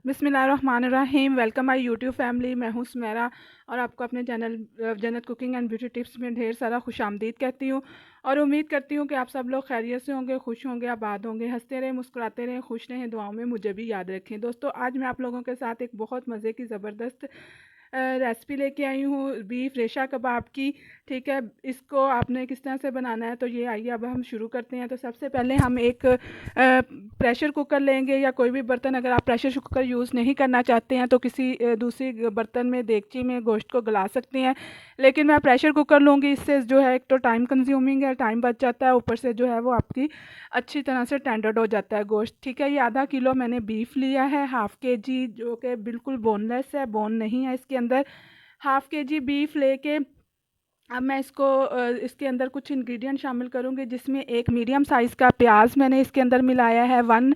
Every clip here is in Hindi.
बिस्मिल्लाहिर्रहमानिर्रहीम। Welcome my YouTube family. मैं हूं सुमेरा और आपको अपने चैनल जन्नत कुकिंग एंड ब्यूटी टिप्स में ढेर सारा खुशामदीद कहती हूं और उम्मीद करती हूं कि आप सब लोग खैरियत से होंगे, खुश होंगे, आबाद होंगे, हंसते रहें, मुस्कुराते रहें, खुश रहें, दुआओं में मुझे भी याद रखें। दोस्तों, आज मैं आप लोगों के साथ एक बहुत मज़े की ज़बरदस्त रेसिपी लेके आई हूँ बीफ रेशा कबाब की। ठीक है, इसको आपने किस तरह से बनाना है तो ये आइए अब हम शुरू करते हैं। तो सबसे पहले हम एक प्रेशर कुकर लेंगे या कोई भी बर्तन। अगर आप प्रेशर कुकर यूज़ नहीं करना चाहते हैं तो किसी दूसरी बर्तन में, देगची में गोश्त को गला सकते हैं, लेकिन मैं प्रेशर कुकर लूँगी। इससे जो है एक तो टाइम कंज्यूमिंग है, टाइम बच जाता है, ऊपर से जो है वो आपकी अच्छी तरह से टेंडर्ड हो जाता है गोश्त। ठीक है, ये आधा किलो मैंने बीफ लिया है, हाफ़ के जी, जो कि बिल्कुल बोनलेस है, बोन नहीं है इसके अंदर। हाफ़ के जी बीफ लेके अब मैं इसको इसके अंदर कुछ इंग्रेडिएंट शामिल करूँगी, जिसमें एक मीडियम साइज़ का प्याज मैंने इसके अंदर मिलाया है, 1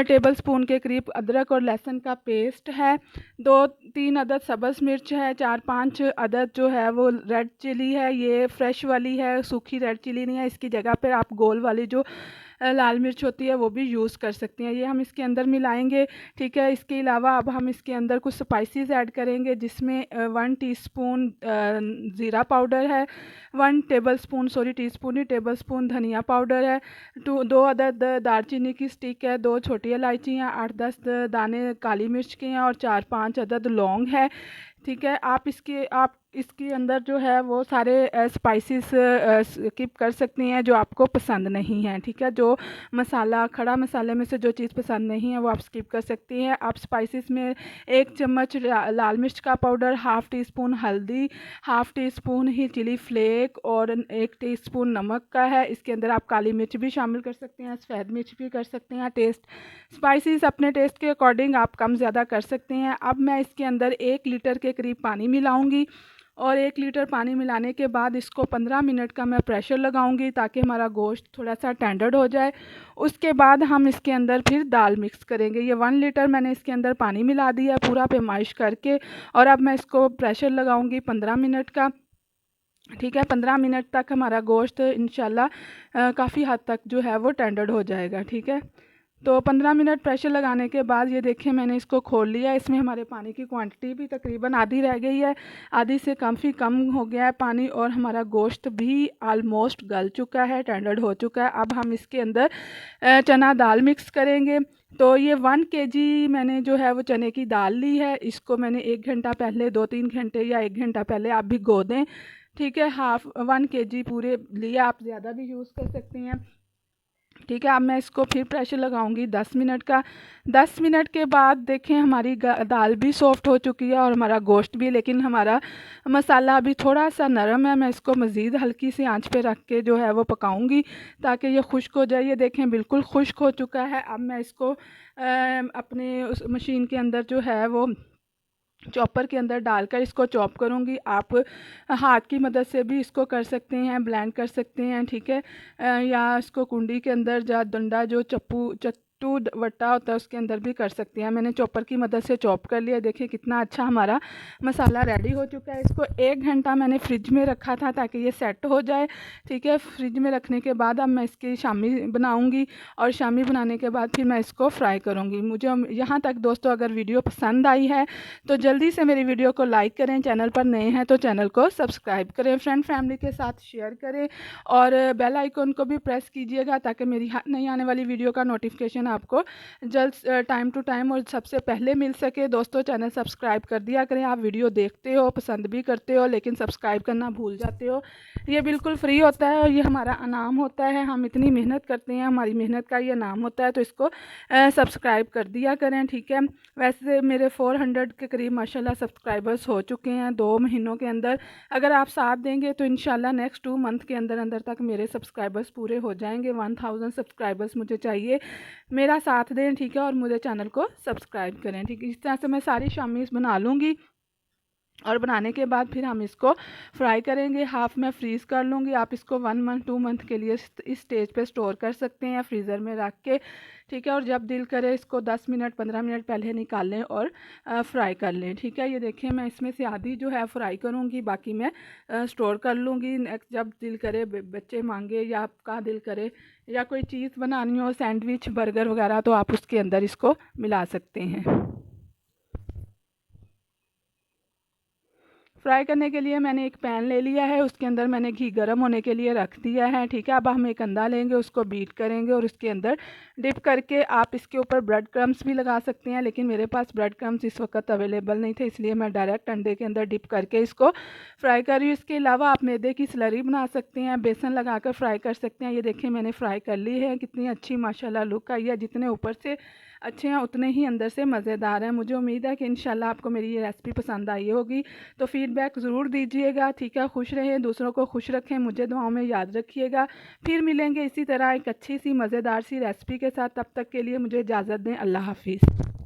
टेबलस्पून के करीब अदरक और लहसुन का पेस्ट है, 2-3 अदद सब्ज़ मिर्च है, 4-5 अदद जो है वो रेड चिली है। ये फ्रेश वाली है, सूखी रेड चिली नहीं है। इसकी जगह पर आप गोल वाली जो लाल मिर्च होती है वो भी यूज़ कर सकती हैं। ये हम इसके अंदर मिलाएंगे। ठीक है, इसके अलावा अब हम इसके अंदर कुछ स्पाइसेस ऐड करेंगे, जिसमें 1 टीस्पून ज़ीरा पाउडर है, 1 टेबलस्पून, सॉरी टीस्पून नहीं, टेबलस्पून धनिया पाउडर है, 2 अदद दालचीनी की स्टिक है, 2 छोटी इलायची हैं, 8-10 दाने काली मिर्च के हैं और 4-5 अदद लौंग है। ठीक है, आप इसके अंदर जो है वो सारे स्पाइसेस स्किप कर सकती हैं जो आपको पसंद नहीं हैं। ठीक है, जो मसाला, खड़ा मसाले में से जो चीज़ पसंद नहीं है वो आप स्किप कर सकती हैं। आप स्पाइसेस में 1 चम्मच लाल मिर्च का पाउडर, हाफ़ टी स्पून हल्दी, हाफ़ टी स्पून ही चिली फ्लेक और 1 टीस्पून नमक का है। इसके अंदर आप काली मिर्च भी शामिल कर सकते हैं, सफ़ेद मिर्च भी कर सकते हैं। स्पाइसेस अपने टेस्ट के अकॉर्डिंग आप कम ज़्यादा कर सकते हैं। अब मैं इसके अंदर 1 लीटर के करीब पानी मिलाऊंगी और 1 लीटर पानी मिलाने के बाद इसको 15 मिनट का मैं प्रेशर लगाऊंगी, ताकि हमारा गोश्त थोड़ा सा टेंडर्ड हो जाए। उसके बाद हम इसके अंदर फिर दाल मिक्स करेंगे। ये 1 लीटर मैंने इसके अंदर पानी मिला दिया पूरा पेमाइश करके, और अब मैं इसको प्रेशर लगाऊंगी 15 मिनट का। ठीक है, 15 मिनट तक हमारा गोश्त इंशाल्लाह काफ़ी हद तक जो है वो टेंडर्ड हो जाएगा। ठीक है, तो 15 मिनट प्रेशर लगाने के बाद ये देखिए मैंने इसको खोल लिया। इसमें हमारे पानी की क्वांटिटी भी तकरीबन आधी रह गई है, आधी से काफ़ी कम हो गया है पानी, और हमारा गोश्त भी ऑलमोस्ट गल चुका है, टेंडर्ड हो चुका है। अब हम इसके अंदर चना दाल मिक्स करेंगे। तो ये 1 केजी मैंने जो है वो चने की दाल ली है। इसको मैंने 1 घंटा पहले, 2-3 घंटे या 1 घंटा पहले आप भिगो दें। ठीक है, 1 केजी पूरे लिया, आप ज़्यादा भी यूज़ कर सकती हैं। ठीक है, अब मैं इसको फिर प्रेशर लगाऊंगी 10 मिनट का। 10 मिनट के बाद देखें हमारी दाल भी सॉफ्ट हो चुकी है और हमारा गोश्त भी, लेकिन हमारा मसाला अभी थोड़ा सा नरम है। मैं इसको मज़ीद हल्की सी आंच पे रख के जो है वो पकाऊंगी, ताकि ये खुश्क हो जाए। ये देखें बिल्कुल खुश्क हो चुका है। अब मैं इसको अपने उस मशीन के अंदर जो है वो चॉपर के अंदर डालकर इसको चॉप करूँगी। आप हाथ की मदद से भी इसको कर सकते हैं, ब्लेंड कर सकते हैं। ठीक है, या इसको कुंडी के अंदर या डंडा, जो चट्टू वट्टा होता है, उसके अंदर भी कर सकते हैं। मैंने चॉपर की मदद से चॉप कर लिया। देखिए कितना अच्छा हमारा मसाला रेडी हो चुका है। इसको 1 घंटा मैंने फ्रिज में रखा था ताकि ये सेट हो जाए। ठीक है, फ्रिज में रखने के बाद अब मैं इसकी शामी बनाऊँगी, और शामी बनाने के बाद फिर मैं इसको फ्राई करूँगी। मुझे यहाँ तक दोस्तों अगर वीडियो पसंद आई है तो जल्दी से मेरी वीडियो को लाइक करें, चैनल पर नए हैं तो चैनल को सब्सक्राइब करें, फ्रेंड फैमिली के साथ शेयर करें, और बेल आइकन को भी प्रेस कीजिएगा, ताकि मेरी नई आने वाली वीडियो का नोटिफिकेशन आपको जल्द, टाइम टू टाइम और सबसे पहले मिल सके। दोस्तों, चैनल सब्सक्राइब कर दिया करें। आप वीडियो देखते हो, पसंद भी करते हो, लेकिन सब्सक्राइब करना भूल जाते हो। ये बिल्कुल फ्री होता है और ये हमारा इनाम होता है। हम इतनी मेहनत करते हैं, हमारी मेहनत का ये इनाम होता है, तो इसको सब्सक्राइब कर दिया करें। ठीक है, वैसे मेरे 400 के करीब माशाल्लाह सब्सक्राइबर्स हो चुके हैं 2 महीनों के अंदर। अगर आप साथ देंगे तो इंशाल्लाह नेक्स्ट 2 मंथ के अंदर अंदर तक मेरे सब्सक्राइबर्स पूरे हो जाएंगे। 1000 सब्सक्राइबर्स मुझे चाहिए, मेरा साथ दें। ठीक है, और मुझे चैनल को सब्सक्राइब करें। ठीक है, इस तरह से मैं सारी शामीज़ बना लूँगी, और बनाने के बाद फिर हम इसको फ्राई करेंगे। हाफ़ मैं फ्रीज़ कर लूँगी। आप इसको 1 मंथ 2 मंथ के लिए इस स्टेज पे स्टोर कर सकते हैं फ्रीज़र में रख के। ठीक है, और जब दिल करे इसको 10 मिनट 15 मिनट पहले निकाल लें और फ्राई कर लें। ठीक है, ये देखिए मैं इसमें से आधी जो है फ्राई करूँगी, बाकी मैं स्टोर कर लूँगी। नेक्स्ट जब दिल करे, बच्चे मांगे या आपका दिल करे या कोई चीज़ बनानी हो, सैंडविच, बर्गर वगैरह, तो आप उसके अंदर इसको मिला सकते हैं। फ्राई करने के लिए मैंने एक पैन ले लिया है, उसके अंदर मैंने घी गर्म होने के लिए रख दिया है, ठीक है। अब हम एक अंडा लेंगे, उसको बीट करेंगे और उसके अंदर डिप करके आप इसके ऊपर ब्रेड क्रम्स भी लगा सकते हैं, लेकिन मेरे पास ब्रेड क्रम्स इस वक्त अवेलेबल नहीं थे, इसलिए मैं डायरेक्ट अंडे के अंदर डिप करके इसको फ्राई कर रही हूँ। इसके अलावा आप मैदे की स्लरी बना सकते हैं, बेसन लगाकर फ्राई कर सकते हैं। ये देखिए मैंने फ्राई कर ली है, कितनी अच्छी माशाल्लाह लुक आई है। जितने ऊपर से अच्छे हैं उतने ही अंदर से मज़ेदार हैं। मुझे उम्मीद है कि इंशाल्लाह आपको मेरी ये रेसिपी पसंद आई होगी, तो फीडबैक ज़रूर दीजिएगा, ठीक है। खुश रहें, दूसरों को खुश रखें, मुझे दुआओं में याद रखिएगा। फिर मिलेंगे इसी तरह एक अच्छी सी मज़ेदार सी रेसिपी के साथ, तब तक के लिए मुझे इजाज़त दें। अल्लाह हाफ़िज़।